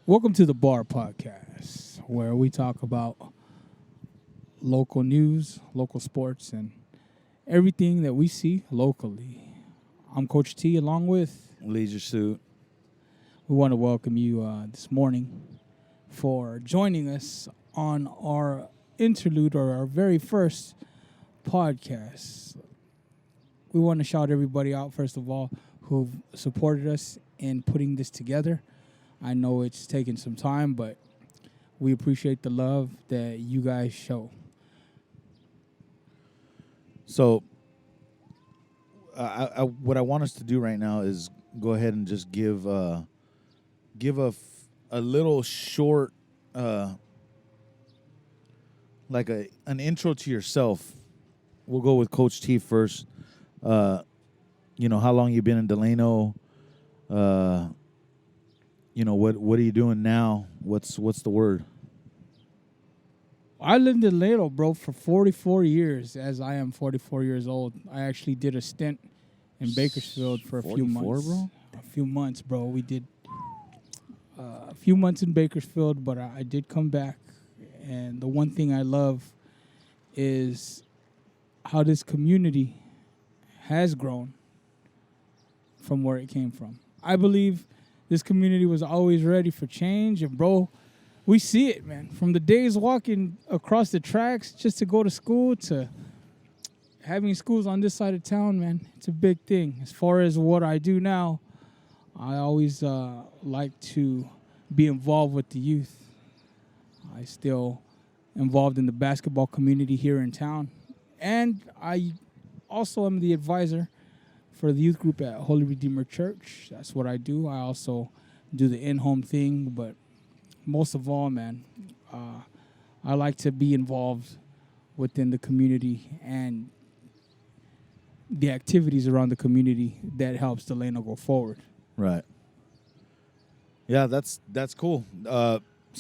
Welcome to the Bar Podcast, where we talk about local news, local sports, and everything that we see locally. I'm Coach T, along with Leisure Suit. we want to welcome you this morning for joining us on our interlude or our very first podcast. We want to shout everybody out, first of all, who've supported us in putting this together. I know it's taken some time, but we appreciate the love that you guys show. So, what I want us to do right now is go ahead and just give a little short, like an intro to yourself. We'll go with Coach T first. How long you been in Delano? What are you doing now? What's the word? I lived in Delano, bro, for 44 years, as I am 44 years old. I actually did a stint in Bakersfield for a few months. Bro? A few months, bro. We did a few months in Bakersfield, but I did come back. And the one thing I love is how this community has grown from where it came from. I believe this community was always ready for change. And, bro, we see it, man. From the days walking across the tracks just to go to school to having schools on this side of town, man, it's a big thing. As far as what I do now, I always like to be involved with the youth. I still involved in the basketball community here in town. And I also am the advisor for the youth group at Holy Redeemer Church. That's what I do. I also do the in-home thing, but most of all, man, I like to be involved within the community and the activities around the community that helps Delano go forward. Right. Yeah, that's cool.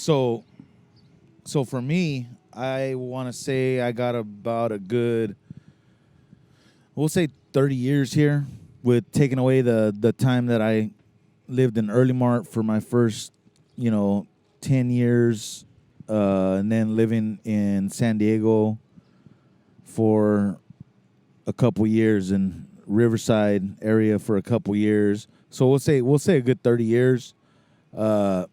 So for me, I want to say I got about a good, we'll say 30 years here, with taking away the time that I lived in Early Mart for my first, 10 years, and then living in San Diego for a couple years, in Riverside area for a couple years. So we'll say a good 30 years. I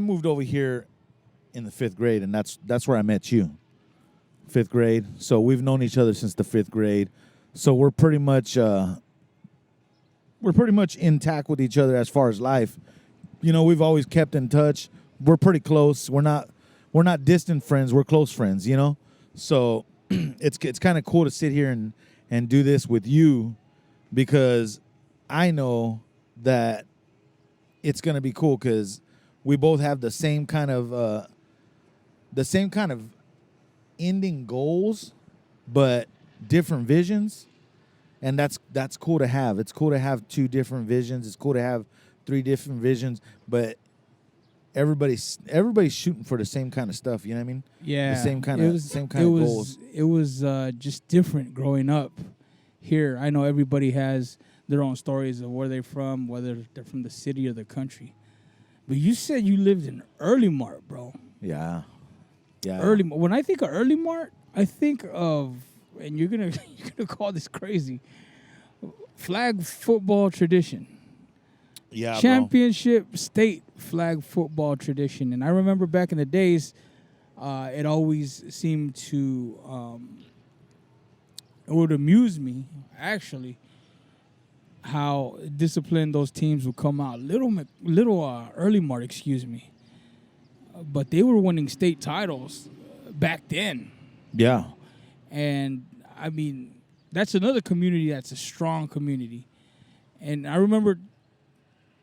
moved over here in the 5th grade, and that's where I met you. 5th grade. So we've known each other since the 5th grade. So we're pretty much intact with each other as far as life. We've always kept in touch. We're pretty close. We're not distant friends. We're close friends, So it's kind of cool to sit here and do this with you, because I know that it's going to be cool, because we both have the same kind of ending goals, but different visions. And that's cool to have. It's cool to have 2 different visions. It's cool to have 3 different visions, but everybody's shooting for the same kind of stuff. You know what I mean? Yeah, the same kind of goals. It was just different growing up here. I know everybody has their own stories of where they're from, whether they're from the city or the country. But you said you lived in Early Mart, bro. Yeah. Early. When I think of Early Mart, I think of, and you're gonna call this crazy, flag football tradition. Yeah, Championship state flag football tradition. And I remember back in the days, it always seemed to, it would amuse me, actually, how disciplined those teams would come out. Early Mart, excuse me. But they were winning state titles back then. Yeah. And, I mean, that's another community that's a strong community. And I remember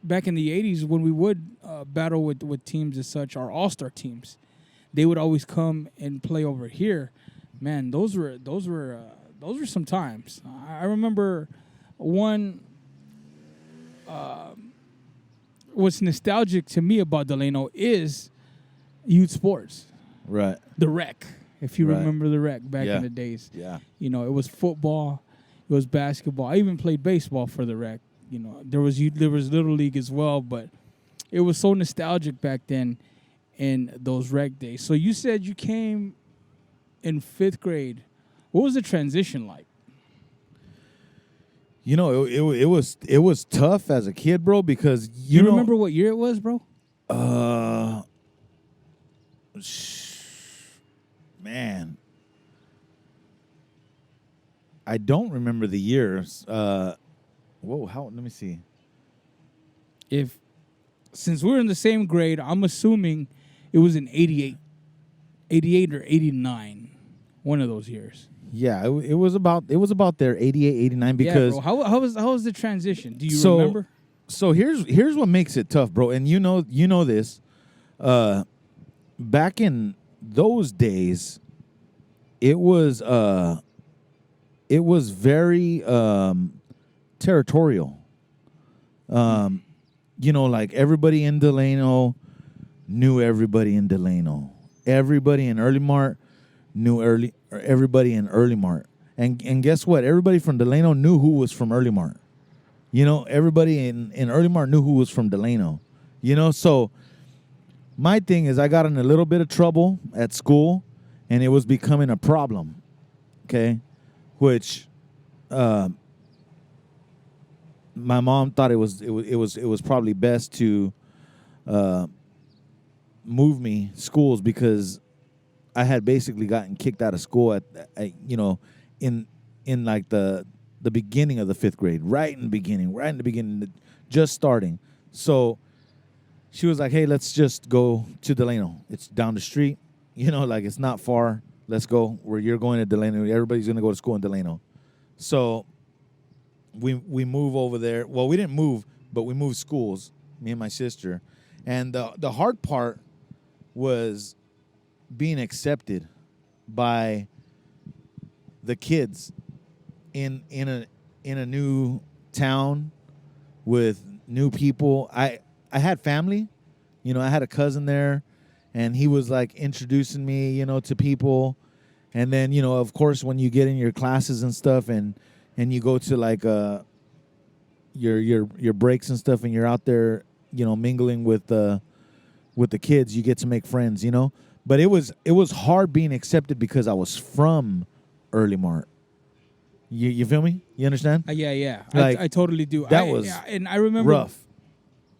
back in the 80s when we would battle with teams as such, our all-star teams, they would always come and play over here. Man, those were some times. I remember one. What's nostalgic to me about Delano is youth sports. Right. The rec, if you remember the rec back in the days. Yeah. It was football, it was basketball. I even played baseball for the rec. You know, there was Little League as well, but it was so nostalgic back then in those rec days. So you said you came in 5th grade. What was the transition like? You know, it was tough as a kid, bro, because You remember what year it was, bro? Man, I don't remember the years. Whoa, how? Let me see. Since we're in the same grade, I'm assuming it was in 88 or 89, one of those years. Yeah, it was about there 88, 89 because yeah, bro. How was the transition? Do you So- remember? So here's what makes it tough, bro. And you know this. Back in those days, it was very territorial. You know, like everybody in Delano knew everybody in Delano. Everybody in Early Mart knew everybody in Early Mart. And guess what? Everybody from Delano knew who was from Early Mart. You know, everybody in Early Mart knew who was from Delano. You know, so my thing is I got in a little bit of trouble at school, and it was becoming a problem. Okay, which my mom thought it was probably best to move me schools because I had basically gotten kicked out of school at in like the beginning of the 5th grade, right in the beginning, just starting. So she was like, "Hey, let's just go to Delano. It's down the street. You know, like it's not far. Let's go where you're going to Delano. Everybody's going to go to school in Delano." So we move over there. Well, we didn't move, but we moved schools, me and my sister. And the hard part was being accepted by the kids in a new town with new people. I had family, you know, I had a cousin there, and he was like introducing me, you know, to people. And then, you know, of course, when you get in your classes and stuff, and you go to like your breaks and stuff, and you're out there, you know, mingling with the kids, you get to make friends, you know. But it was hard being accepted because I was from Early Mart. You feel me? You understand? Yeah. Like, I totally do. that was and I remember rough.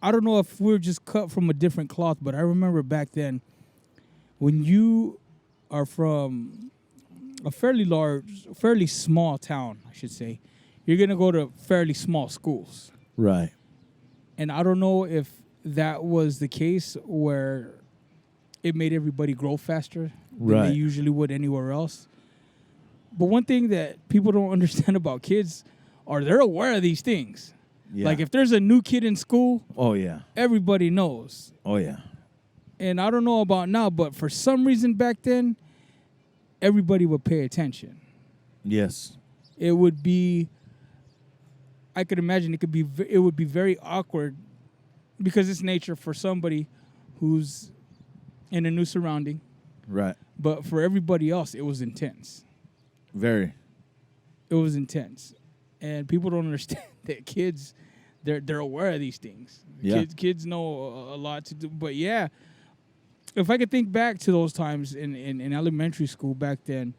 I don't know if we're just cut from a different cloth, but I remember back then when you are from a fairly small town, I should say, you're going to go to fairly small schools. Right. And I don't know if that was the case where it made everybody grow faster than Right. they usually would anywhere else. But one thing that people don't understand about kids are they're aware of these things. Yeah. Like if there's a new kid in school, Oh yeah. everybody knows. Oh yeah. And I don't know about now, but for some reason back then, everybody would pay attention. Yes. It would be, I could imagine it would be very awkward because it's nature for somebody who's in a new surrounding. Right. But for everybody else, it was intense. Very. It was intense. And people don't understand that kids, they're aware of these things. Yeah. Kids know a lot to do. But yeah, if I could think back to those times in elementary school back then,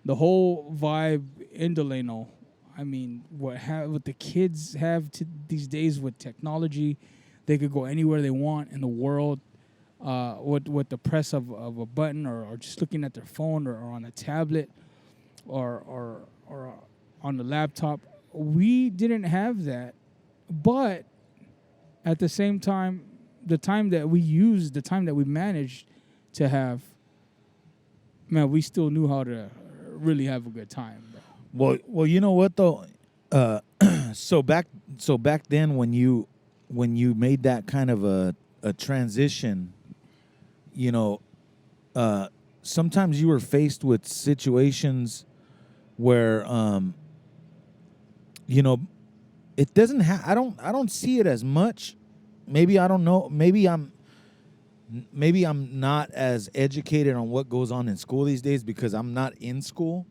the whole vibe in Delano, I mean, what the kids have these days with technology, they could go anywhere they want in the world. With the press of a button or just looking at their phone or on a tablet or on the laptop. We didn't have that. But at the same time, the time that we managed to have, man, we still knew how to really have a good time, bro. Well, you know what though? So back then when you made that kind of a transition, you know, sometimes you were faced with situations where you know, it doesn't I don't see it as much. Maybe I don't know. Maybe I'm not as educated on what goes on in school these days because I'm not in school.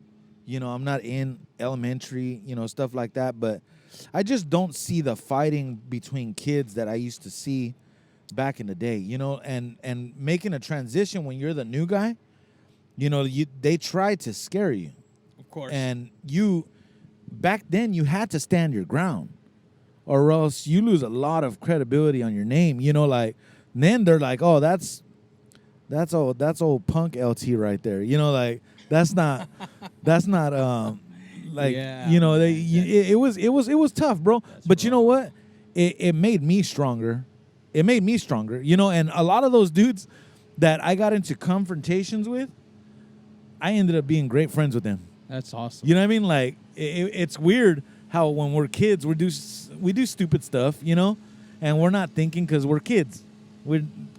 You know, I'm not in elementary, you know, stuff like that. But I just don't see the fighting between kids that I used to see back in the day, you know, and making a transition when you're the new guy, you know, they try to scare you. Of course. And back then you had to stand your ground or else you lose a lot of credibility on your name, you know, like then they're like, "Oh, that's old punk LT right there." You know, like that's not like Yeah, you know, man, it was tough, bro. But you know what? It made me stronger. It made me stronger, you know, and a lot of those dudes that I got into confrontations with, I ended up being great friends with them. That's awesome. You know what I mean? Like it's weird how when we're kids we do stupid stuff, you know, and we're not thinking because we're kids.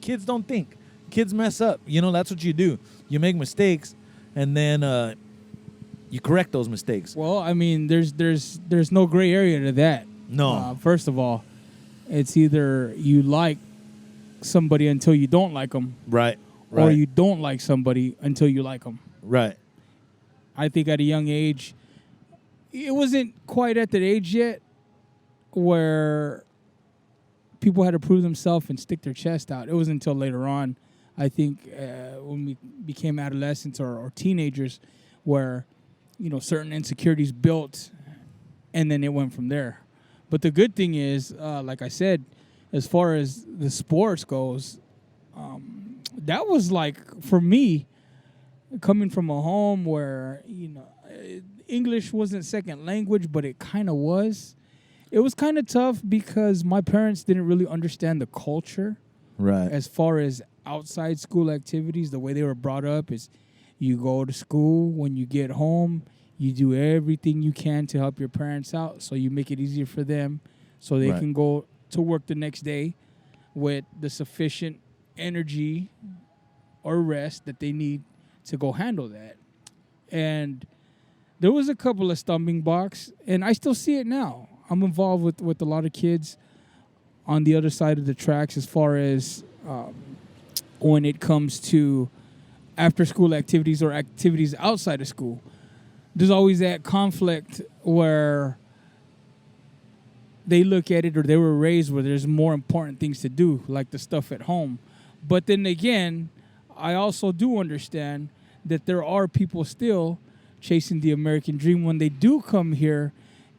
Kids don't think. Kids mess up. You know, that's what you do. You make mistakes, and then you correct those mistakes. Well, I mean, there's no gray area to that. No. First of all, it's either you like somebody until you don't like them, Right. or you don't like somebody until you like them. Right. I think at a young age, it wasn't quite at that age yet where people had to prove themselves and stick their chest out. It wasn't until later on, I think, when we became adolescents or teenagers, where, you know, certain insecurities built, and then it went from there. But the good thing is, like I said, as far as the sports goes, that was like, for me, coming from a home where, you know, English wasn't second language, but it kind of was. It was kind of tough because my parents didn't really understand the culture. Right. As far as outside school activities, the way they were brought up is you go to school, when you get home, you do everything you can to help your parents out, so you make it easier for them so they can go to work the next day with the sufficient energy or rest that they need to go handle that. And there was a couple of stumbling blocks, and I still see it now. I'm involved with a lot of kids on the other side of the tracks as far as when it comes to after-school activities or activities outside of school. There's always that conflict where they look at it, or they were raised where there's more important things to do, like the stuff at home. But then again, I also do understand that there are people still chasing the American dream. When they do come here,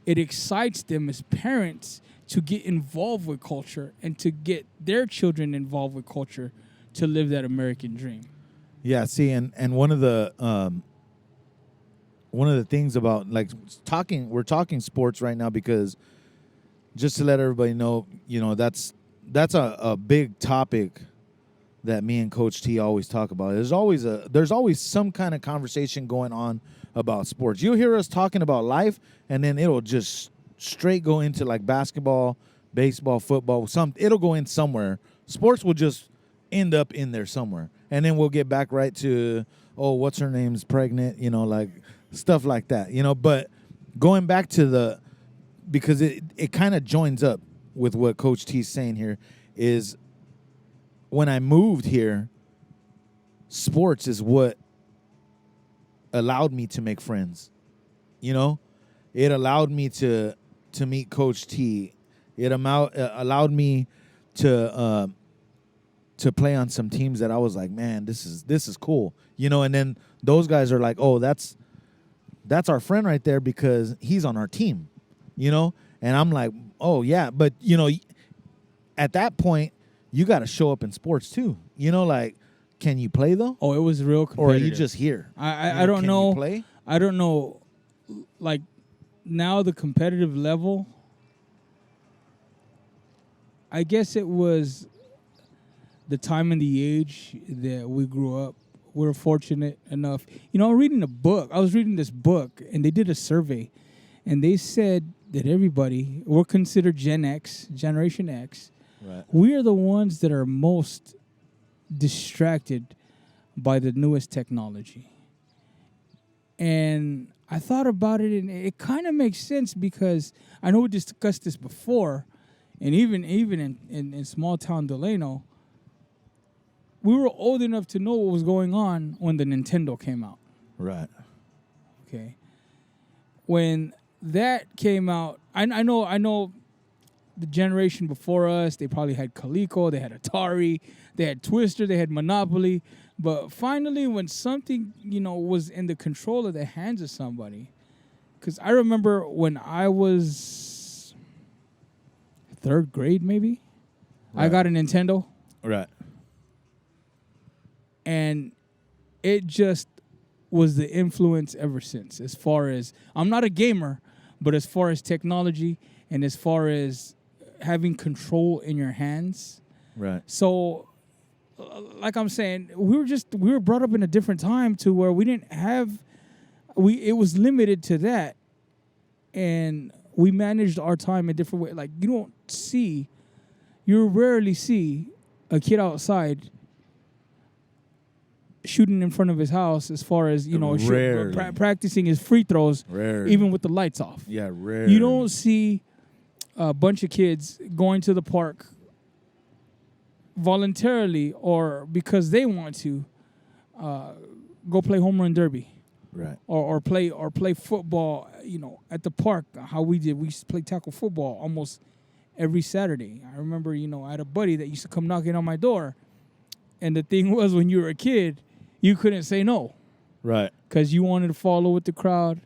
it excites them as parents to get involved with culture and to get their children involved with culture to live that American dream. Yeah, see, and one of the things about, like, we're talking sports right now because just to let everybody know, you know, that's a big topic that me and Coach T always talk about. There's always some kind of conversation going on about sports. You'll hear us talking about life, and then it'll just straight go into like basketball, baseball, football. It'll go in somewhere. Sports will just end up in there somewhere, and then we'll get back right to, oh, what's her name's pregnant, you know, like stuff like that, you know. But going back to because it kind of joins up with what Coach T's saying here, is when I moved here, sports is what allowed me to make friends. You know, it allowed me to meet Coach T. It allowed me to play on some teams that I was like, man, this is cool. You know, and then those guys are like, oh, that's our friend right there because he's on our team. You know, and I'm like, oh yeah, but you know, at that point, you got to show up in sports too. You know, like, can you play though? Oh, it was real competitive. Or are you just here? I don't know. Can you play? I don't know. Like, now the competitive level, I guess it was the time and the age that we grew up. We were fortunate enough. You know, I was reading this book, and they did a survey, and they said that everybody, we're considered Gen X, Generation X. Right. We are the ones that are most distracted by the newest technology. And I thought about it, and it kind of makes sense because I know we discussed this before, and even in small town Delano, we were old enough to know what was going on when the Nintendo came out. Right. Okay. When that came out. I know the generation before us, they probably had Coleco, they had Atari, they had Twister, they had Monopoly. But finally, when something, was in the control of the hands of somebody, because I remember when I was third grade, maybe, I Right. got a Nintendo, Right. and it just was the influence ever since. As far as, I'm not a gamer, but as far as technology and as far as having control in your hands. Right. So, like I'm saying, we were brought up in a different time to where we didn't have, it was limited to that, and we managed our time a different way. Like, you rarely see a kid outside shooting in front of his house, as far as Rarely. practicing his free throws, Rarely. even with the lights off. Yeah, rarely. You don't see a bunch of kids going to the park voluntarily or because they want to go play home run derby Right. or play football. At the park, how we did. We used to play tackle football almost every Saturday. I remember, I had a buddy that used to come knocking on my door, and the thing was, when you were a kid, you couldn't say no. Right. Because you wanted to follow with the crowd,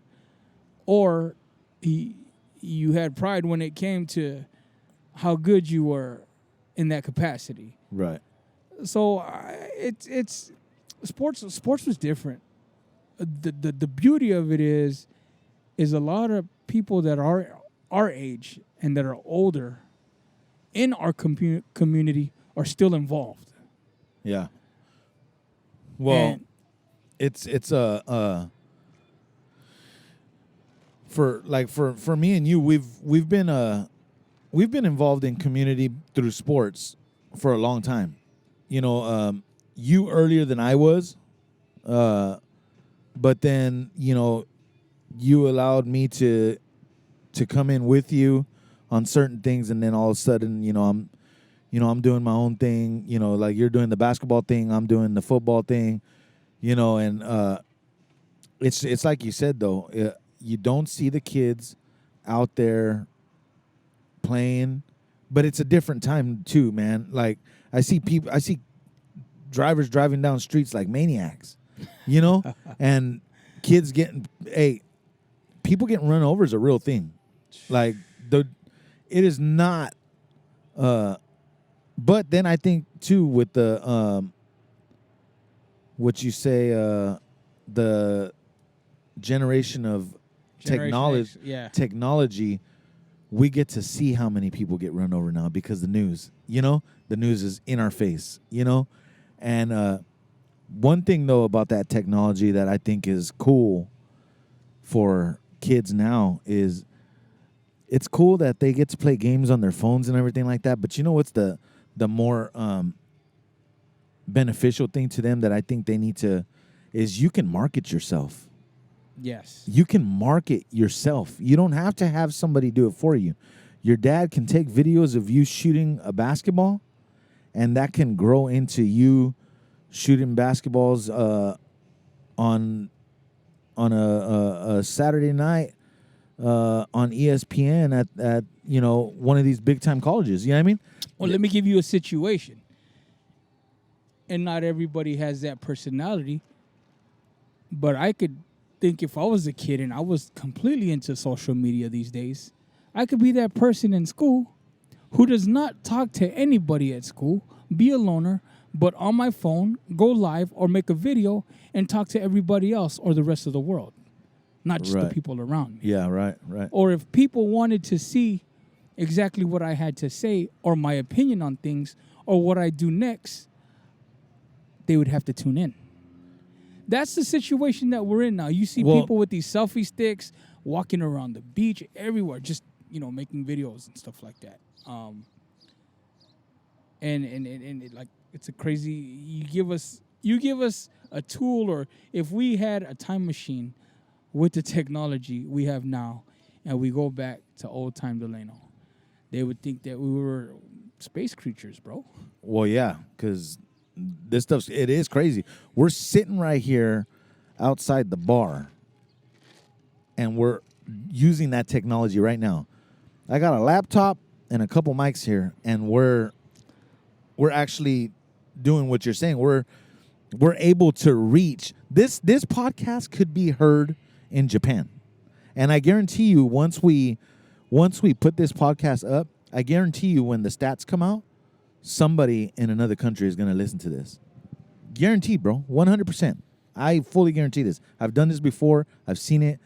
or you had pride when it came to how good you were in that capacity. Right. So it's sports was different. The beauty of it is a lot of people that are our age and that are older in our community are still involved. Yeah. Well, And it's for me and you, we've been involved in community through sports for a long time. You earlier than I was, but then you allowed me to come in with you on certain things, and then all of a sudden, I'm doing my own thing. Like you're doing the basketball thing, I'm doing the football thing. And it's like you said though, you don't see the kids out there playing, but it's a different time too, man. Like I see drivers driving down streets like maniacs, and kids people getting run over is a real thing. Like it is not. But then I think too with the what you say, the generation of technology, we get to see how many people get run over now because the news is in our face, and one thing though about that technology that I think is cool for kids now is it's cool that they get to play games on their phones and everything like that, but what's the more beneficial thing to them that I think they need to is you can market yourself. yes, You can market yourself. You don't have to have somebody do it for you. Your dad can take videos of you shooting a basketball, and that can grow into you shooting basketballs on a Saturday night on ESPN at one of these big time colleges. You know what I mean? Well, let me give you a situation. And not everybody has that personality. But I could think if I was a kid and I was completely into social media these days, I could be that person in school who does not talk to anybody at school, be a loner, but on my phone, go live or make a video and talk to everybody else or the rest of the world, not just the Right. people around me. Yeah, right. Or if people wanted to see exactly what I had to say or my opinion on things or what I do next, they would have to tune in. That's the situation that we're in now. You see people with these selfie sticks walking around the beach everywhere, just making videos and stuff like that. And it, like, it's a crazy. You give us a tool, or if we had a time machine with the technology we have now, and we go back to old time Delano, they would think that we were space creatures, bro. Well, yeah, because this it is crazy. We're sitting right here outside the bar, and we're using that technology right now. I got a laptop and a couple mics here, and we're actually doing what you're saying. We're able to reach this podcast could be heard in Japan. And I guarantee you once we put this podcast up, I guarantee you when the stats come out, somebody in another country is going to listen to this. Guaranteed, bro. 100%. I fully guarantee this. I've done this before. I've seen it.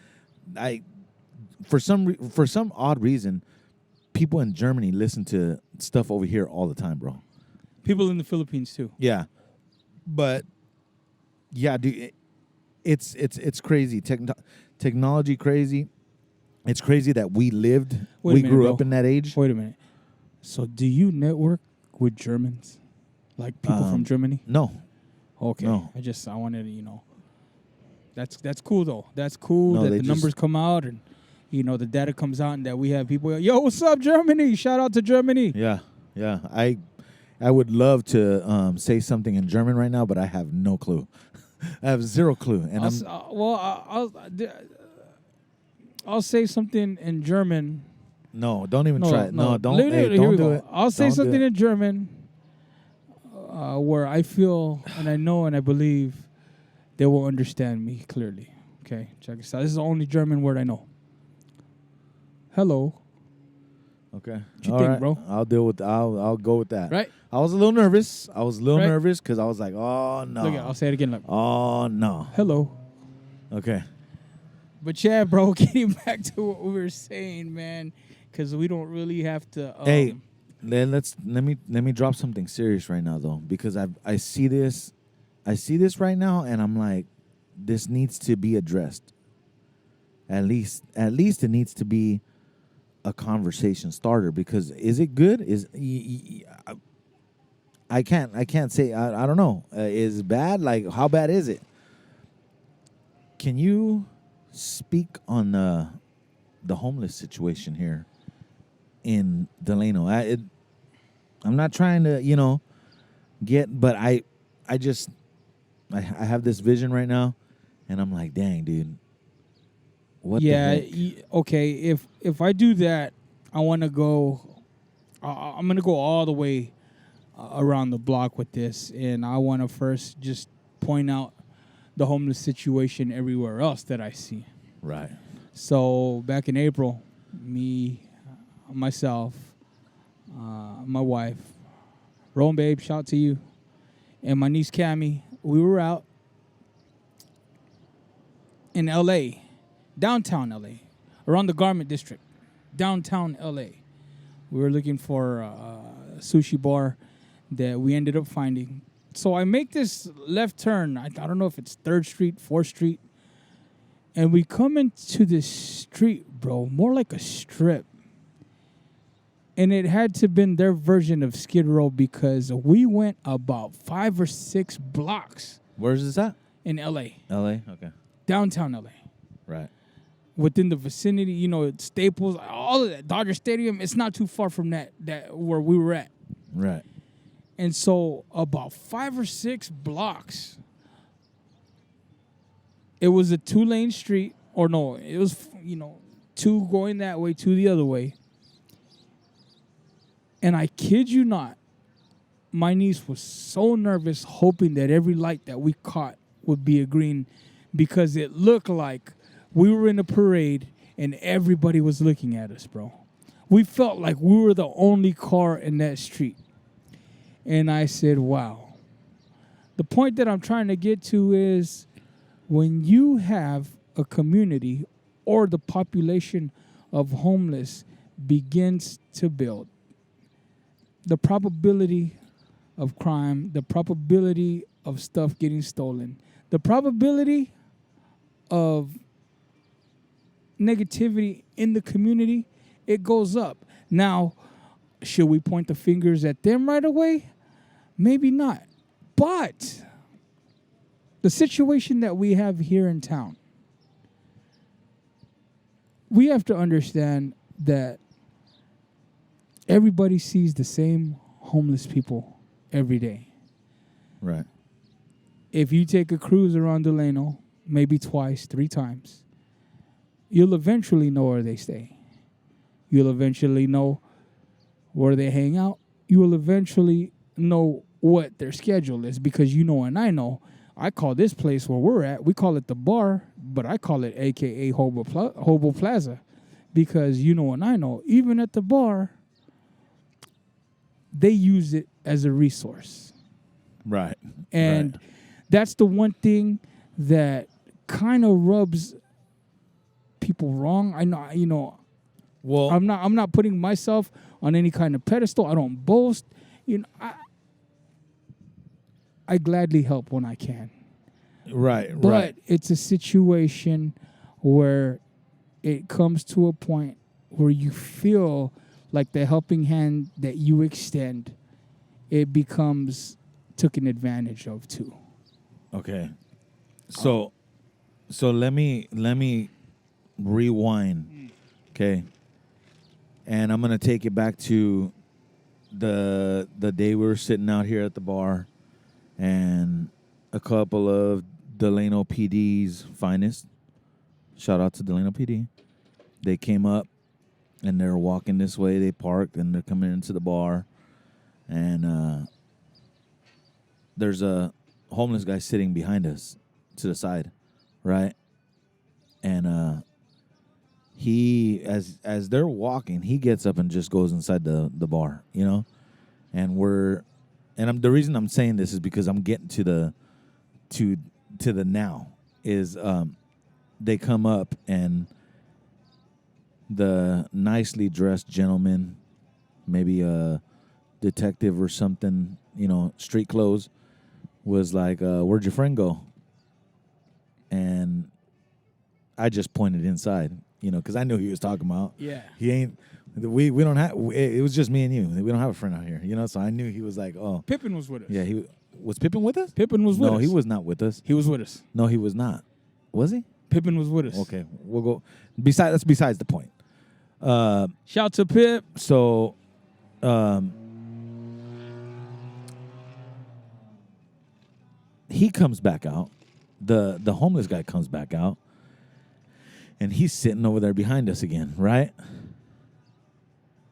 For some odd reason, people in Germany listen to stuff over here all the time, bro. People in the Philippines too. Yeah. But yeah, dude, it's crazy. Technology crazy. It's crazy that we grew up in that age. Wait a minute. So do you network with Germans? Like people from Germany? No. Okay. No. I wanted to, that's cool though. That's cool No, that they the just- numbers come out and the data comes out and that we have people, yo, what's up, Germany? Shout out to Germany. Yeah. Yeah. I would love to say something in German right now, but I have no clue. I have zero clue. And I'll say something in German. no, don't even try it. No, don't. Here Don't we do go. it. I'll say Don't do something it. in German where I feel and I know and I believe they will understand me clearly. Okay, check this out. This is the only German word I know. Hello. Okay. What you All think, right. bro? I'll go with that. Right? I was a little nervous. Right. Nervous because I was like, oh no. Look at I'll say it again. Look. Oh no. Hello. Okay. But yeah, bro, getting back to what we were saying, man, because we don't really have to. Hey, let me drop something serious right now though, because I see this right now, and I'm like, this needs to be addressed. At least it needs to be a conversation starter, because is it good? I can't say. I don't know. Is it bad? Like, how bad is it? Can you speak on the homeless situation here in Delano? I'm not trying to, but I have this vision right now, and I'm like, dang, dude. What the heck? Okay. If I do that, I want to go. I'm gonna go all the way around the block with this, and I want to first just point out the homeless situation everywhere else that I see. Right. So back in April, me, myself, my wife, Rowan babe, shout out to you, and my niece Cammie, we were out in L.A., downtown L.A., around the Garment District, downtown L.A. We were looking for a sushi bar that we ended up finding. So I make this left turn. I don't know if it's 3rd Street, 4th Street. And we come into this street, bro, more like a strip. And it had to have been their version of Skid Row, because we went about 5 or 6 blocks Where's this at? in L.A., L.A. Okay. downtown L.A., Right. within the vicinity, Staples, all of that, Dodger Stadium. It's not too far from that where we were at. Right. And so about 5 or 6 blocks, it was a 2-lane street. Or no, it was, 2 going that way, 2 the other way. And I kid you not, my niece was so nervous, hoping that every light that we caught would be a green, because it looked like we were in a parade and everybody was looking at us, bro. We felt like we were the only car in that street. And I said, wow. The point that I'm trying to get to is, when you have a community or the population of homeless begins to build, the probability of crime, the probability of stuff getting stolen, the probability of negativity in the community, it goes up. Now, should we point the fingers at them right away? Maybe not. But the situation that we have here in town, we have to understand that everybody sees the same homeless people every day. Right. If you take a cruise around Delano, maybe twice, 3 times, you'll eventually know where they stay. You'll eventually know where they hang out. You will eventually know what their schedule is because you know and I know. I call this place where we're at, we call it the bar, but I call it AKA Hobo Plaza because you know and I know, even at the bar, they use it as a resource. Right. And right. that's the one thing that kind of rubs people wrong. I know, Well, I'm not putting myself on any kind of pedestal. I don't boast. I gladly help when I can. right. But right. it's a situation where it comes to a point where you feel like the helping hand that you extend, it becomes taken advantage of too. Okay. So let me rewind. Okay. And I'm gonna take it back to the day we were sitting out here at the bar, and a couple of Delano PD's finest. Shout out to Delano PD. They came up and they're walking this way. They parked and they're coming into the bar, and there's a homeless guy sitting behind us to the side, right? And he, as they're walking, he gets up and just goes inside the bar, and the reason I'm saying this is because I'm getting to the now is they come up and the nicely dressed gentleman, maybe a detective or something, street clothes, was like, where'd your friend go? And I just pointed inside, because I knew who he was talking about. Yeah. He ain't. We don't have. It was just me and you. We don't have a friend out here, So I knew he was like, oh. Pippin was with us. Yeah, he was Pippin with us. Pippin was with us. No, he was not with us. He was with us. No, he was not. Was he? Pippin was with us. Okay, we'll go. That's besides the point. Shout to Pip. So, he comes back out. The homeless guy comes back out, and he's sitting over there behind us again, right?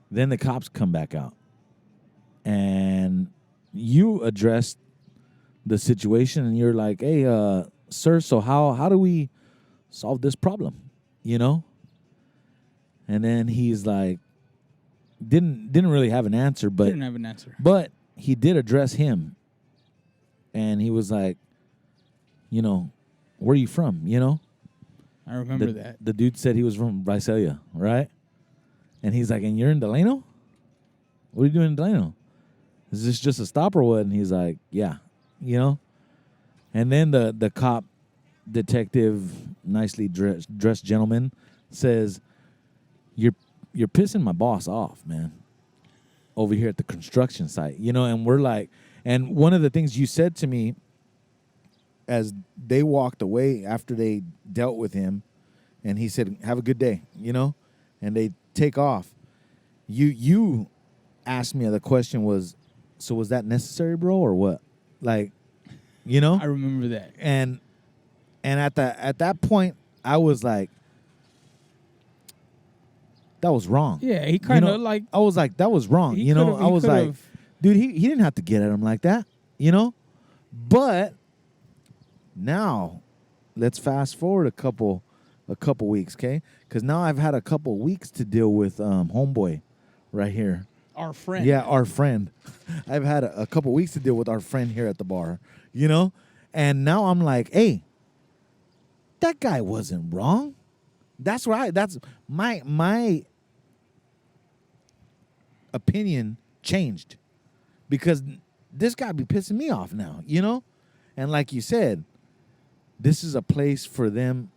Then the cops come back out, and you addressed the situation, and you're like, "Hey, sir, so how do we solve this problem?" And then he's like, didn't really have an answer, but Didn't have an answer. But he did address him, and he was like, where are you from? I remember that. The dude said he was from Visalia, right? And he's like, and you're in Delano? What are you doing in Delano? Is this just a stop or what? And he's like, yeah, And then the cop, detective, nicely dressed gentleman says, You're pissing my boss off, man, over here at the construction site, and we're like, and one of the things you said to me as they walked away after they dealt with him, and he said, have a good day, and they take off. You asked me, the question was, so was that necessary, bro, or what? Like, I remember that. And at that point, I was like, that was wrong. Yeah, he kind of like. I was like, that was wrong. I was like, dude, he didn't have to get at him like that, But now, let's fast forward a couple weeks, okay? Because now I've had a couple weeks to deal with homeboy, right here. Our friend. Yeah, our friend. I've had a couple weeks to deal with our friend here at the bar, And now I'm like, hey, that guy wasn't wrong. That's right. That's my opinion changed because this guy be pissing me off now, And like you said, this is a place for them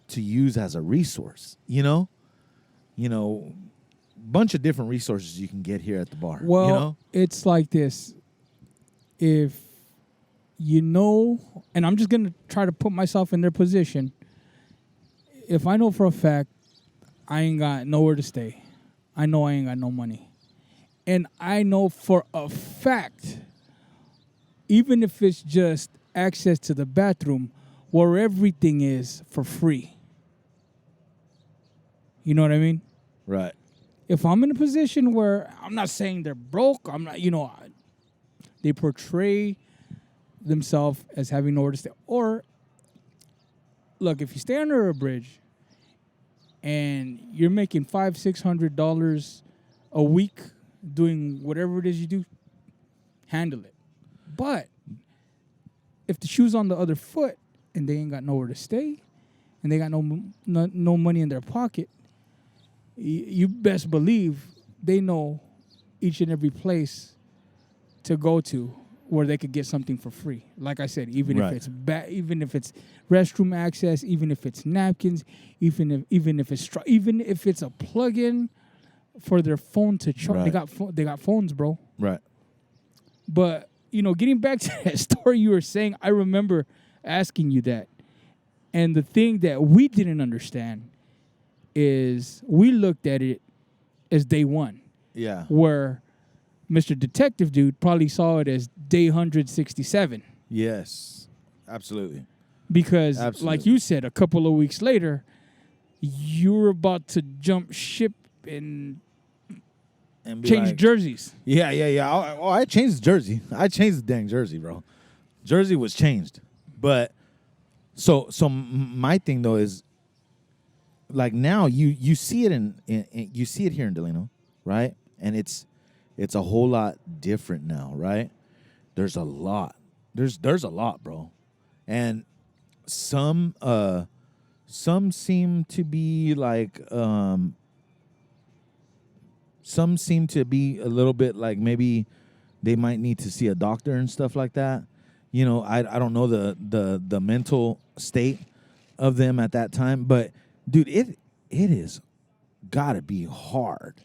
to use as a resource, bunch of different resources you can get here at the bar. Well, it's like this. If and I'm just going to try to put myself in their position. If I know for a fact I ain't got nowhere to stay, I know I ain't got no money. And I know for a fact, even if it's just access to the bathroom, where everything is for free. You know what I mean? Right. If I'm in a position where I'm not saying they're broke, I'm not, they portray themselves as having nowhere to stay. Or, look, if you stay under a bridge and you're making $500-$600 a week doing whatever it is you do, handle it. But if the shoe's on the other foot and they ain't got nowhere to stay and they got no money in their pocket, you best believe they know each and every place to go to where they could get something for free. Like I said, even Right. even if it's restroom access, even if it's napkins, even if it's a plug-in for their phone to charge. Right. They got phones, bro. Right. But getting back to that story you were saying, I remember asking you that, and the thing that we didn't understand is we looked at it as day one, Yeah. where Mr. Detective Dude probably saw it as day 167. Yes. Absolutely. Because, Absolutely. like you said, a couple of weeks later, you were about to jump ship and And be change like, jerseys. Yeah. I changed the jersey. I changed the dang jersey, bro. Jersey was changed. But so my thing though is, like, now you see it in you see it here in Delano, right? And it's a whole lot different now, right? There's a lot. There's a lot, bro. And some seem to be like some seem to be a little bit like maybe they might need to see a doctor and stuff like that. I don't know the mental state of them at that time, but dude, it is gotta be hard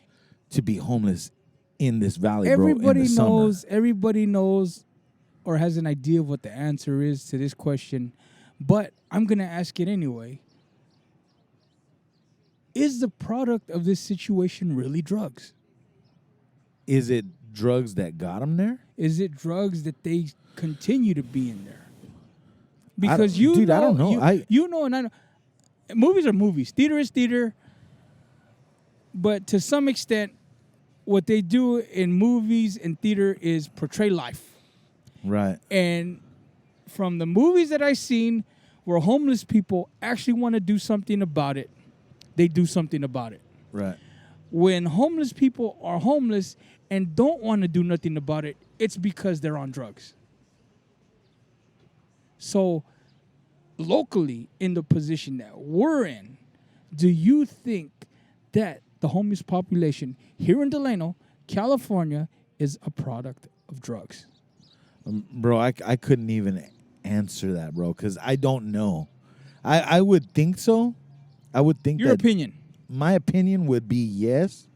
to be homeless in this valley, bro. Everybody in the knows. summer. Everybody knows, or has an idea of what the answer is to this question. But I'm gonna ask it anyway. Is the product of this situation really drugs? Is it drugs that got them there? Is it drugs that they continue to be in there? I don't- Because you dude, know, I don't know. you know, and I know. Movies are movies. Theater is theater. But to some extent, what they do in movies and theater is portray life. Right. And from the movies that I've seen where homeless people actually want to do something about it, they do something about it. Right. When homeless people are homeless and don't want to do nothing about it, it's because they're on drugs. So, locally, in the position that we're in, do you think that the homeless population here in Delano, California, is a product of drugs? Bro, I couldn't even answer that, bro, because I don't know. I would think so. I would think Your that opinion. my opinion would be yes.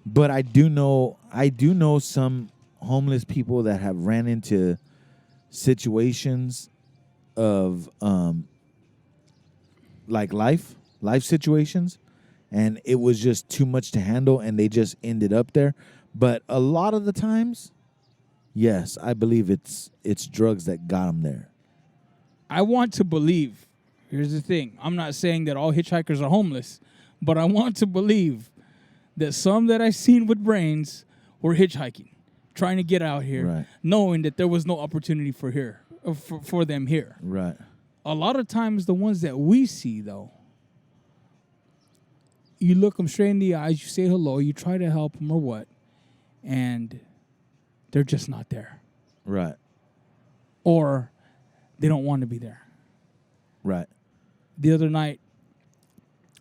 But I do know some homeless people that have ran into situations of like life situations, and it was just too much to handle and they just ended up there. But a lot of the times, yes, I believe it's drugs that got them there. I want to believe. Here's the thing. I'm not saying that all hitchhikers are homeless, but I want to believe that some that I've seen with brains were hitchhiking, trying to get out here, Right. knowing that there was no opportunity for them here. Right. A lot of times, the ones that we see, though, you look them straight in the eyes, you say hello, you try to help them or what, and they're just not there. Right. Or they don't want to be there. Right. The other night,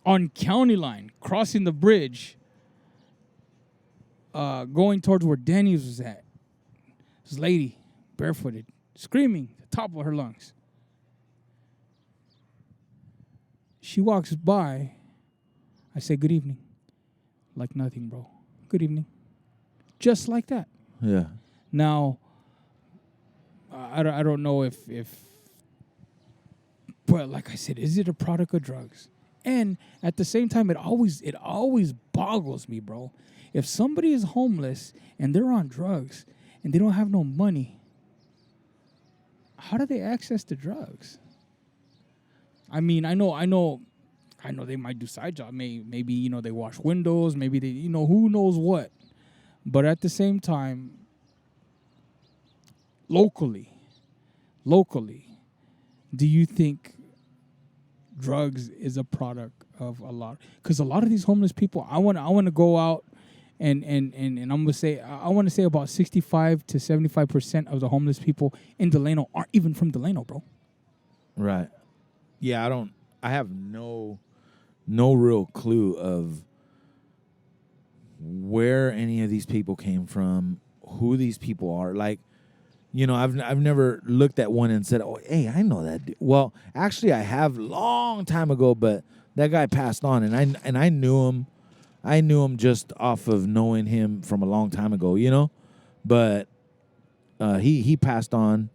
on County Line, crossing the bridge, going towards where Denny's was at, this lady, barefooted, screaming at the top of her lungs. She walks by. I say, good evening. Like nothing, bro. Good evening. Just like that. Yeah. Now, I don't know if, but like I said, is it a product of drugs? And at the same time, it always boggles me, bro. If somebody is homeless and they're on drugs and they don't have no money, how do they access the drugs? I mean, I know I know they might do side job. Maybe they wash windows. Maybe they who knows what. But at the same time, locally, do you think drugs is a product of a lot? Because a lot of these homeless people, I want to go out and I'm gonna say I want to say about 65 to 75% of the homeless people in Delano aren't even from Delano, bro. Right. Yeah, I have no real clue of where any of these people came from, who these people are. Like, I've never looked at one and said, "Oh, hey, I know that dude." Well, actually I have long time ago, but that guy passed on and I knew him. I knew him just off of knowing him from a long time ago, But he passed on.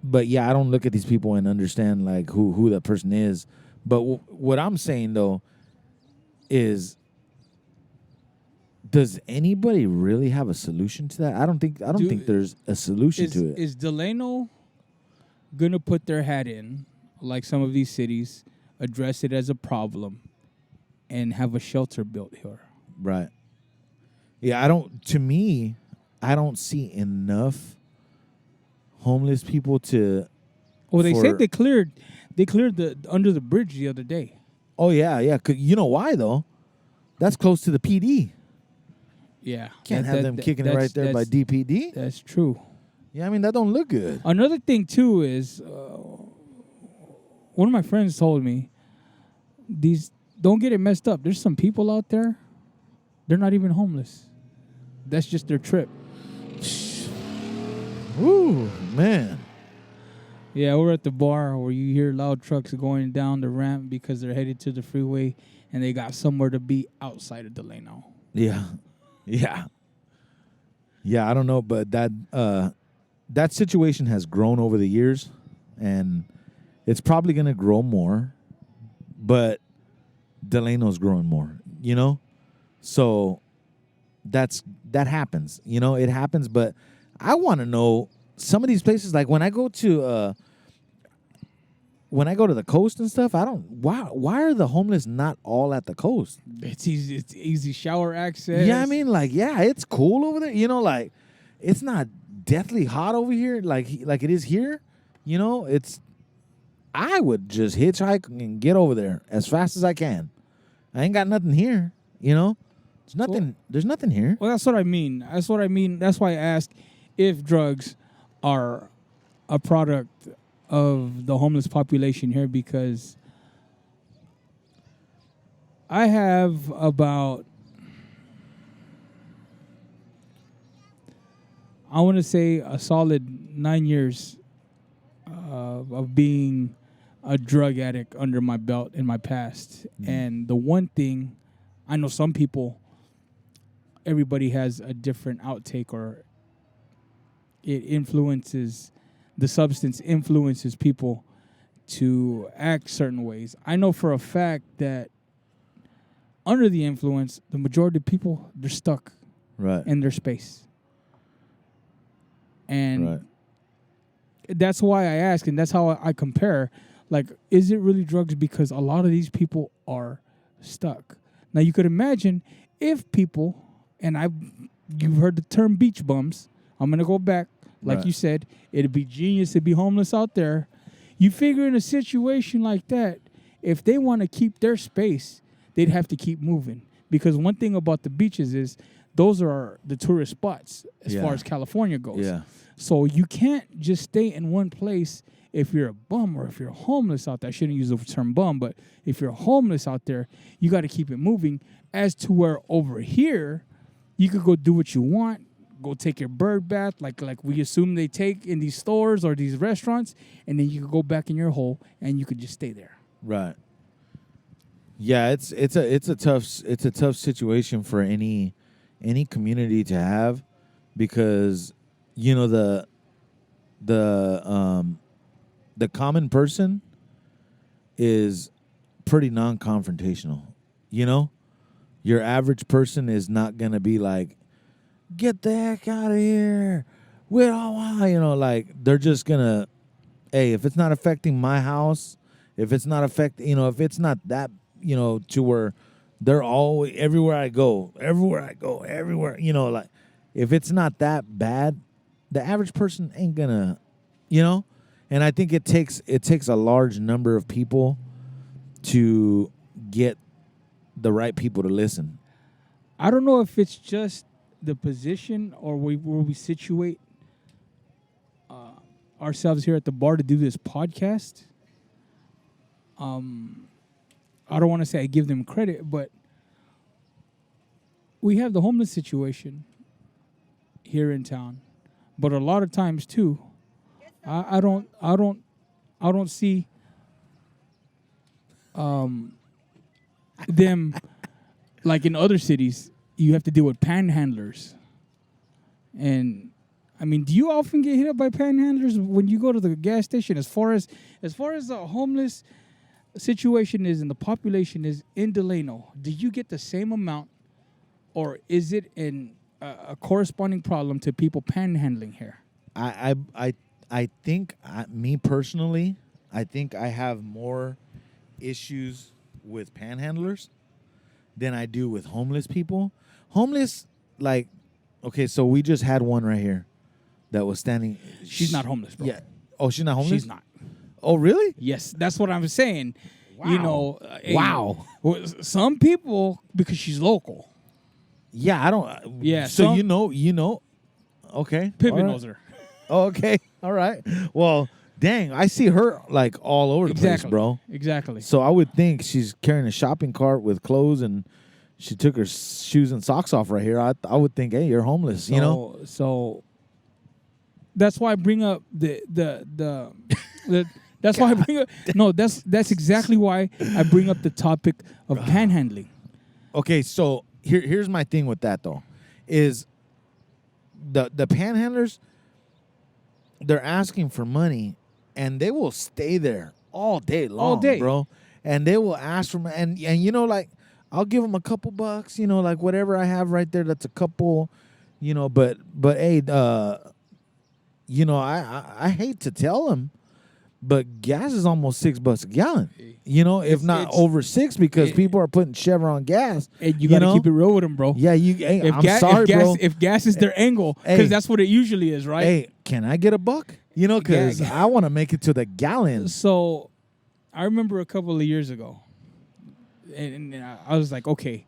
But yeah, I don't look at these people and understand like who that person is. But what I'm saying though is, does anybody really have a solution to that? I don't think there's a solution to it. Is Delano gonna put their hat in like some of these cities, address it as a problem, and have a shelter built here? Right. Yeah, to me, I don't see enough homeless people to. Well, they said they cleared the under the bridge the other day. Oh yeah. You know why though? That's close to the PD. Yeah, Can't have them kicking it right there by DPD. That's true. Yeah, I mean that don't look good. Another thing too is one of my friends told me, these don't get it messed up. There's some people out there, they're not even homeless. That's just their trip. Ooh, man. Yeah, we're at the bar where you hear loud trucks going down the ramp because they're headed to the freeway and they got somewhere to be outside of Delano. Yeah. Yeah. Yeah, I don't know, but that situation has grown over the years and it's probably going to grow more, but Delano's growing more, So that happens. It happens, but I want to know some of these places, like when I go to the coast and stuff, why are the homeless not all at the coast? It's easy shower access. Yeah, I mean, like, yeah, it's cool over there. Like, it's not deathly hot over here like it is here. I would just hitchhike and get over there as fast as I can. I ain't got nothing here, There's nothing here. Well, that's what I mean. That's why I asked if drugs are a product of the homeless population here, because I have about, I want to say, a solid 9 years of being a drug addict under my belt in my past. And the one thing, I know some people, everybody has a different outtake, or the substance influences people to act certain ways. I know for a fact that under the influence, the majority of people, they're stuck in their space. And that's why I ask, and that's how I compare. Like, is it really drugs? Because a lot of these people are stuck. Now, you could imagine if people, and you've heard the term beach bums. I'm going to go back. Like you said, it'd be genius to be homeless out there. You figure in a situation like that, if they want to keep their space, they'd have to keep moving. Because one thing about the beaches is those are the tourist spots as far as California goes. Yeah. So you can't just stay in one place if you're a bum or if you're homeless out there. I shouldn't use the term bum, but if you're homeless out there, you got to keep it moving. As to where over here, you could go do what you want. Go take your bird bath, like we assume they take in these stores or these restaurants, and then you could go back in your hole and you could just stay there. Right. Yeah, it's a tough situation for any community to have, because the common person is pretty non-confrontational. Your average person is not gonna be like, get the heck out of here. We don't want, like, they're just gonna, hey, if it's not affecting my house, if it's not if it's not that, to where they're always everywhere I go, like if it's not that bad, the average person ain't gonna, and I think it takes a large number of people to get the right people to listen. I don't know if it's just the position or where we situate ourselves here at the bar to do this podcast. I don't want to say I give them credit, but we have the homeless situation here in town. But a lot of times too, I don't see them like in other cities. You have to deal with panhandlers, and I mean, do you often get hit up by panhandlers when you go to the gas station? As far as the homeless situation is and the population is in Delano, do you get the same amount, or is it a corresponding problem to people panhandling here? I think me personally, I think I have more issues with panhandlers than I do with homeless people. Homeless, like, okay, so we just had one right here that was standing. She's not homeless, bro. Yeah. Oh, she's not homeless? She's not. Oh, really? Yes, that's what I'm saying. Wow. Wow. Some people, because she's local. Yeah, I don't. Yeah. So you know. Okay. Pippin all right. knows her. Oh, okay. All right. Well, dang, I see her like all over the place, bro. Exactly. So I would think she's carrying a shopping cart with clothes, and she took her shoes and socks off right here. I would think, hey, you're homeless, So that's why I bring up the that's why I bring up that's exactly why I bring up the topic of panhandling. Okay, so here's my thing with that though, is the panhandlers, they're asking for money, and they will stay there all day long, bro. And they will ask for and like, I'll give them a couple bucks, like whatever I have right there. That's a couple, But hey, I hate to tell them, but gas is almost $6 a gallon. If not over 6, because people are putting Chevron gas. And you got to keep it real with them, bro. Yeah, bro. If gas is their angle, because that's what it usually is, right? Hey, can I get a buck? Because I want to make it to the gallon. So, I remember a couple of years ago, and I was like, okay,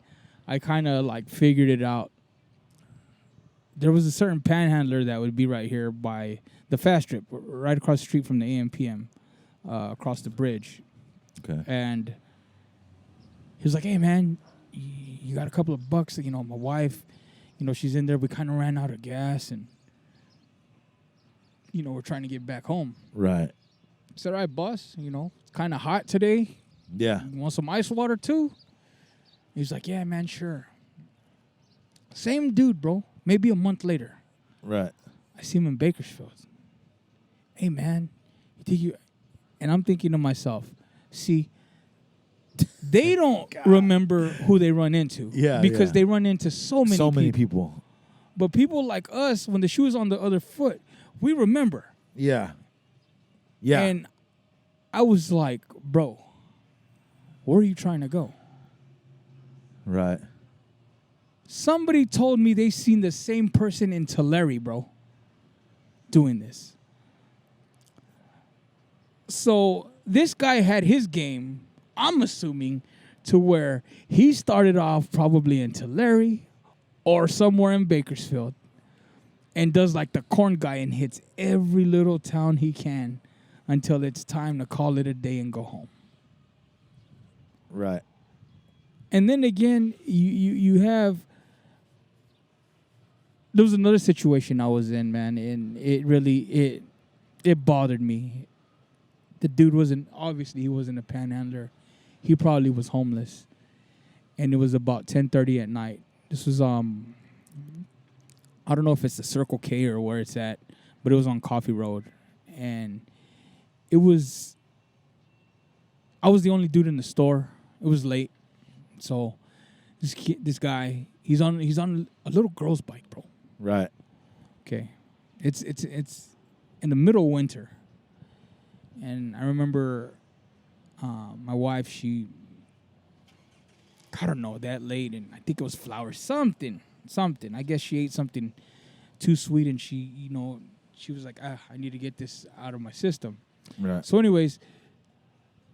I kind of like figured it out. There was a certain panhandler that would be right here by the Fast Strip, right across the street from the AMPM, across the bridge. Okay. And he was like, hey, man, you got a couple of bucks? My wife, she's in there. We kind of ran out of gas, and, we're trying to get back home. Right. I said, all right, boss, it's kind of hot today. Yeah. You want some ice water, too? He's like, yeah, man, sure. Same dude, bro. Maybe a month later. Right. I see him in Bakersfield. Hey, man, and I'm thinking to myself, see, they don't remember who they run into. Yeah. Because they run into so many people. But people like us, when the shoe is on the other foot, we remember. Yeah. Yeah. And I was like, bro, where are you trying to go? Right. Somebody told me they seen the same person in Tulare, bro, doing this. So this guy had his game, I'm assuming, to where he started off probably in Tulare or somewhere in Bakersfield and does like the corn guy and hits every little town he can until it's time to call it a day and go home. Right. And then again, you have... There was another situation I was in, man, and it bothered me. The dude he wasn't a panhandler. He probably was homeless. And it was about 10:30 at night. This was, I don't know if it's the Circle K or where it's at, but it was on Coffee Road. And I was the only dude in the store. It was late. So this guy, he's on a little girl's bike, bro. Right. Okay. It's in the middle of winter. And I remember My wife, I don't know, that late, and I think it was flour, something. I guess she ate something too sweet, and she was like, I need to get this out of my system. Right. So, anyways,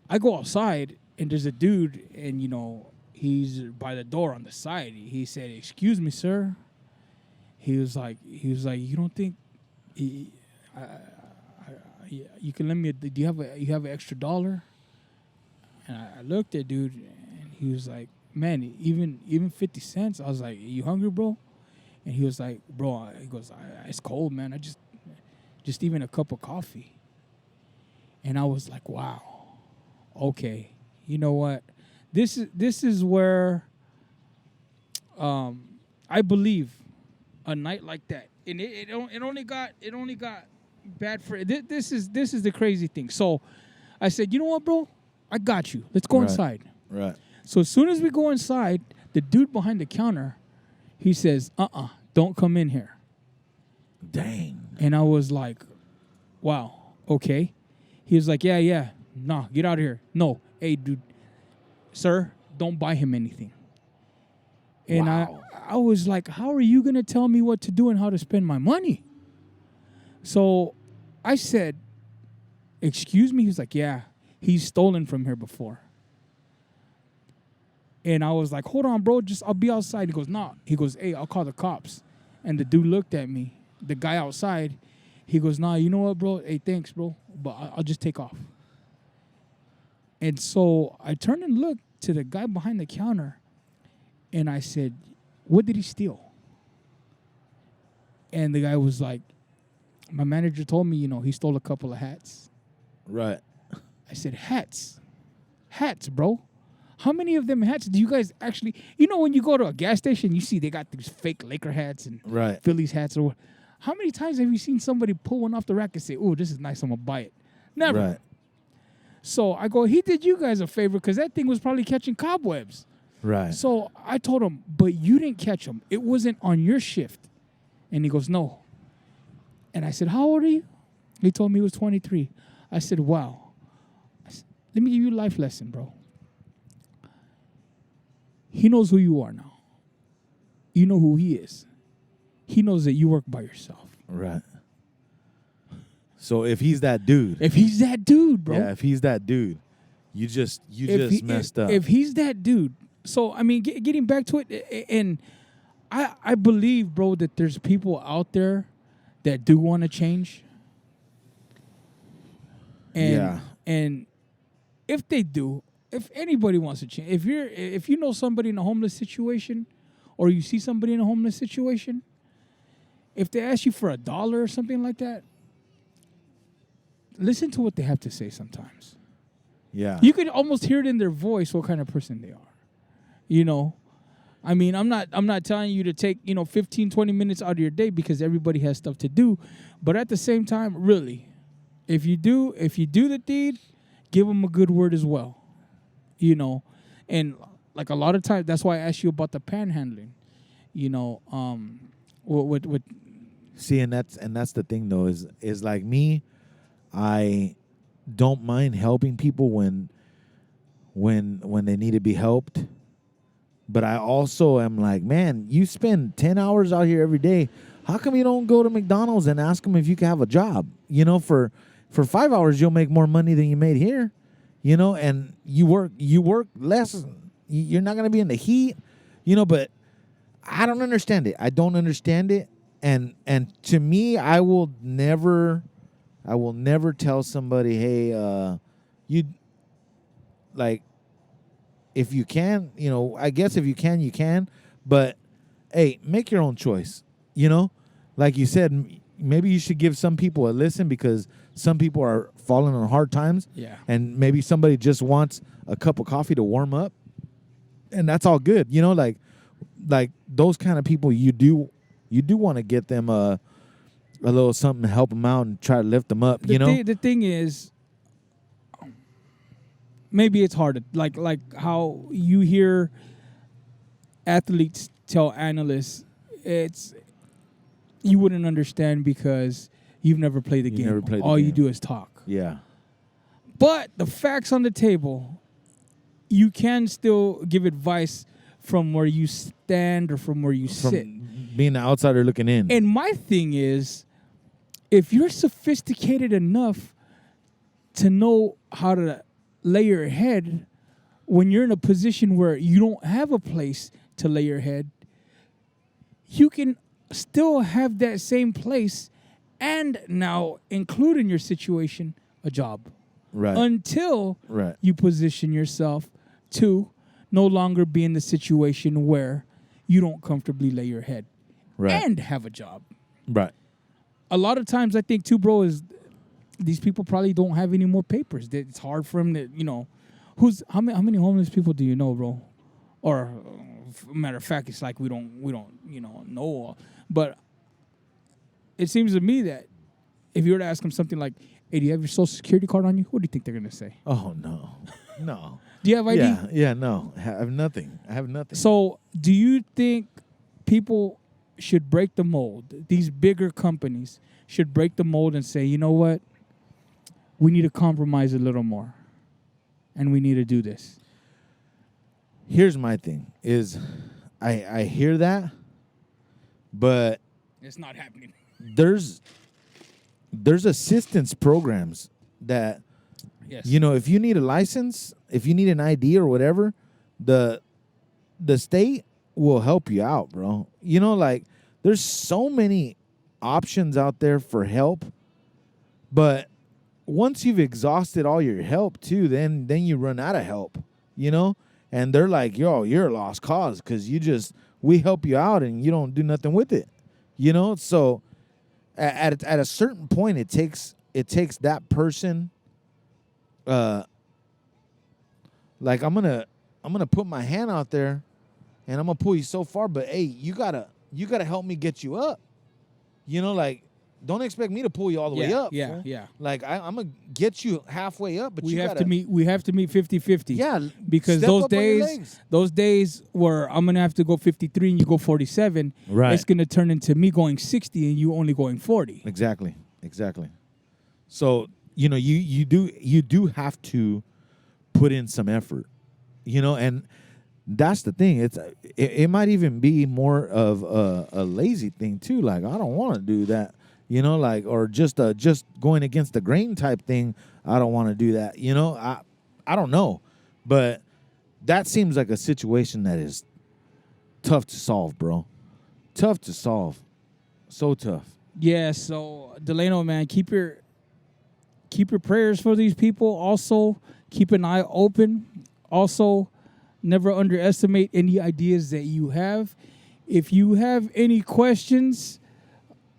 I go outside, and there's a dude, and he's by the door on the side. He said, "Excuse me, sir." He was like, "You don't think you can lend me? Do you have an extra $1?" And I looked at dude, and he was like, "Man, even 50 cents." I was like, "You hungry, bro?" And he was like, "Bro," he goes, "It's cold, man. I just even a cup of coffee." And I was like, "Wow, okay, you know what? This is where I believe a night like that, and it only got bad for this is the crazy thing." So I said, "You know what, bro? I got you. Let's go Right. inside." Right. So as soon as we go inside, the dude behind the counter, he says, don't come in here." Dang. And I was like, "Wow, okay." He was like, yeah, nah, get out of here. No, hey, dude, sir, don't buy him anything. And Wow. I was like, how are you going to tell me what to do and how to spend my money? So I said, "Excuse me?" He was like, "Yeah, he's stolen from here before." And I was like, "Hold on, bro, I'll be outside." He goes, "Nah." He goes, "Hey, I'll call the cops." And the dude looked at me, the guy outside. He goes, "Nah, you know what, bro? Hey, thanks, bro, but I'll just take off." And so I turned and looked to the guy behind the counter, and I said, "What did he steal?" And the guy was like, "My manager told me, he stole a couple of hats." Right. I said, Hats, bro. How many of them hats do you guys actually? When you go to a gas station, you see they got these fake Laker hats and Right. Phillies hats. Or how many times have you seen somebody pull one off the rack and say, "Oh, this is nice, I'm gonna buy it"? Never. Right. So I go, he did you guys a favor because that thing was probably catching cobwebs. Right. So I told him, "But you didn't catch them. It wasn't on your shift." And he goes, "No." And I said, "How old are you?" He told me he was 23. I said, "Wow." Let me give you a life lesson, bro. He knows who you are now. You know who he is. He knows that you work by yourself. Right. So if he's that dude, If he's that dude, bro. yeah, if he's that dude, you just messed up. If he's that dude. So, I mean, getting back to it, and I believe, bro, that there's people out there that do want to change. And, Yeah. And if they do, if anybody wants to change, if you know somebody in a homeless situation, or you see somebody in a homeless situation, if they ask you for $1 or something like that, listen to what they have to say sometimes. Yeah. You can almost hear it in their voice what kind of person they are. I mean, I'm not telling you to take, 15, 20 minutes out of your day because everybody has stuff to do. But at the same time, really, if you do the deed, give them a good word as well. And like a lot of times, that's why I asked you about the panhandling. With See, and that's the thing though, is like me, I don't mind helping people when they need to be helped. But I also am like, man, you spend 10 hours out here every day. How come you don't go to McDonald's and ask them if you can have a job? For 5 hours, you'll make more money than you made here. And you work less. You're not going to be in the heat, but I don't understand it. I don't understand it. And to me, I will never tell somebody, hey, you like, if you can, I guess if you can, you can. But hey, make your own choice. Like you said, maybe you should give some people a listen because some people are falling on hard times. Yeah. And maybe somebody just wants a cup of coffee to warm up. And that's all good. Like those kind of people, you do want to get them a little something to help them out and try to lift them up, The thing is, maybe it's hard. Like how you hear athletes tell analysts, you wouldn't understand because you've never played the game. Never played the All you game. do is talk. Yeah. But the facts on the table, you can still give advice from where you stand or from where you sit. From being the outsider looking in. And my thing is, if you're sophisticated enough to know how to lay your head when you're in a position where you don't have a place to lay your head, you can still have that same place and now include in your situation a job. Right. Until Right. you position yourself to no longer be in the situation where you don't comfortably lay your head Right. and have a job. Right. A lot of times I think too, bro, is these people probably don't have any more papers. That it's hard for them to, how many homeless people do you know, bro? Or matter of fact, it's like we don't know. But it seems to me that if you were to ask them something like, "Hey, do you have your social security card on you?" What do you think they're gonna say? Oh no. No. Do you have ID? Yeah, no. I have nothing. So, do you think people should break the mold? These bigger companies should break the mold and say, you know what? We need to compromise a little more. And we need to do this. Here's my thing is I hear that, but It's not happening. there's assistance programs that Yes. if you need a license, if you need an ID or whatever, the state will help you out, bro. Like there's so many options out there for help, but once you've exhausted all your help too, then you run out of help, and they're like, yo, you're a lost cause because we help you out and you don't do nothing with it, so at a certain point it takes that person, like I'm gonna put my hand out there and I'm gonna pull you so far, but hey, you gotta help me get you up. Like don't expect me to pull you all the way up. Yeah, fool. yeah. Like I'm gonna get you halfway up, but We you have gotta to meet 50-50. Yeah, Because step up on your legs. those days where I'm gonna have to go 53 and you go 47, Right. it's gonna turn into me going 60 and you only going 40. Exactly. So you do have to put in some effort, and that's the thing. It might even be more of a lazy thing too. Like I don't want to do that, like or just going against the grain type thing. I don't want to do that. I don't know, but that seems like a situation that is tough to solve, bro. Tough to solve, so tough. Yeah, so Delano, man, keep your prayers for these people. Also, keep an eye open. Also, never underestimate any ideas that you have. If you have any questions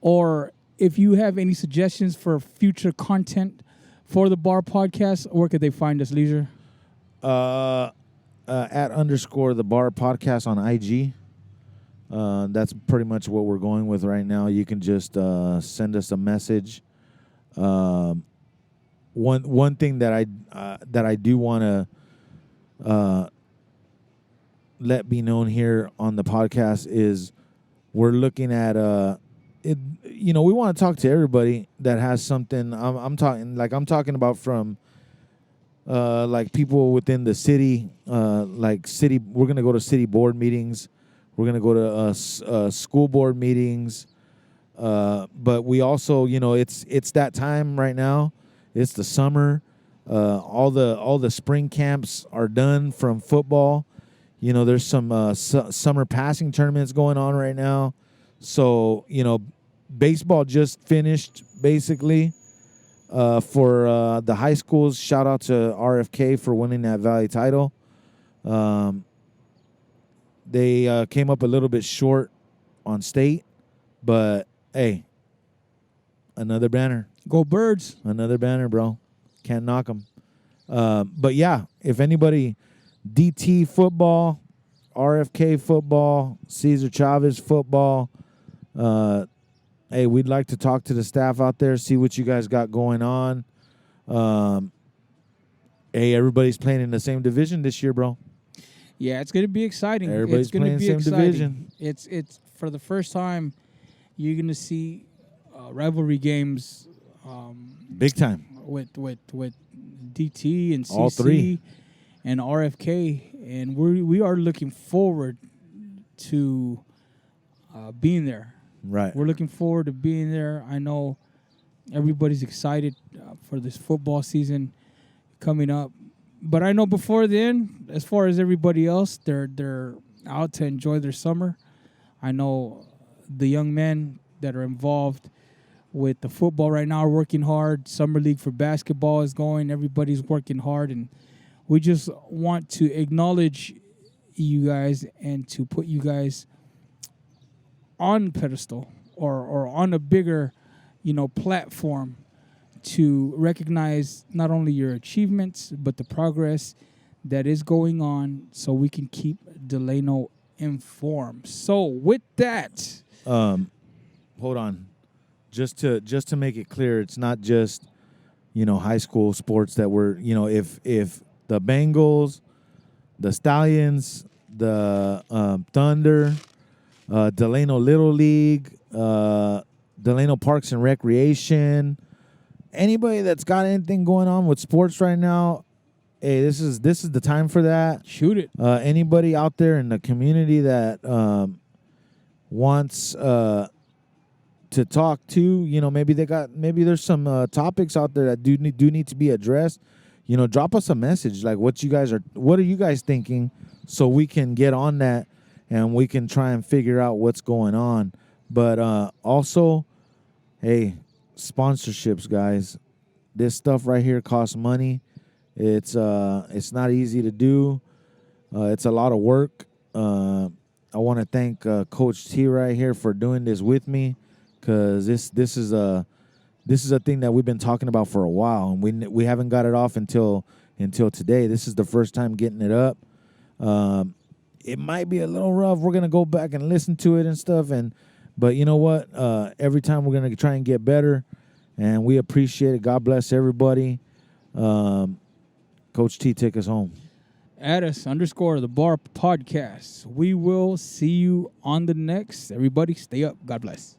or if you have any suggestions for future content for the Bar Podcast, where could they find us, Leisure? At _ the Bar Podcast on IG. That's pretty much what we're going with right now. You can just send us a message. One thing that I do want to let be known here on the podcast is we're looking at it. We want to talk to everybody that has something. I'm talking about from like people within the city, like city. We're gonna go to city board meetings. We're gonna go to school board meetings. But we also, it's that time right now. It's the summer. All the spring camps are done from football. There's some summer passing tournaments going on right now. So, baseball just finished basically for the high schools. Shout out to RFK for winning that Valley title. They came up a little bit short on state, but hey, another banner. Go Birds. Another banner, bro. Can't knock them. But yeah, if anybody, DT football, RFK football, Cesar Chavez football, hey, we'd like to talk to the staff out there, see what you guys got going on. Hey, everybody's playing in the same division this year, bro. Yeah, it's going to be exciting. Everybody's It's going to playing be the same exciting. division. It's for the first time you're going to see rivalry games Big time. with DT and CC All three. and RFK, and we are looking forward to being there. Right. We're looking forward to being there. I know everybody's excited for this football season coming up, but I know before then, as far as everybody else, they're out to enjoy their summer. I know the young men that are involved with the football right now are working hard. Summer league for basketball is going. Everybody's working hard, and we just want to acknowledge you guys and to put you guys on pedestal or on a bigger, platform to recognize not only your achievements but the progress that is going on, so we can keep Delano informed. So with that, Hold on. Just to make it clear, it's not just high school sports that we're if the Bengals, the Stallions, the Thunder, Delano Little League, Delano Parks and Recreation, anybody that's got anything going on with sports right now, hey, this is the time for that. shoot it. Anybody out there in the community that wants to talk to, maybe there's some topics out there that do need to be addressed. Drop us a message like what are you guys thinking, so we can get on that and we can try and figure out what's going on. But also, hey, sponsorships, guys. This stuff right here costs money. It's not easy to do. It's a lot of work. I want to thank Coach T right here for doing this with me, because this is a thing that we've been talking about for a while, and we haven't got it off until today. This is the first time getting it up. It might be a little rough. We're gonna go back and listen to it and stuff, but you know what? Every time we're gonna try and get better, and we appreciate it. God bless everybody. Coach T, take us home. @us_the bar podcast. We will see you on the next. Everybody stay up. God bless.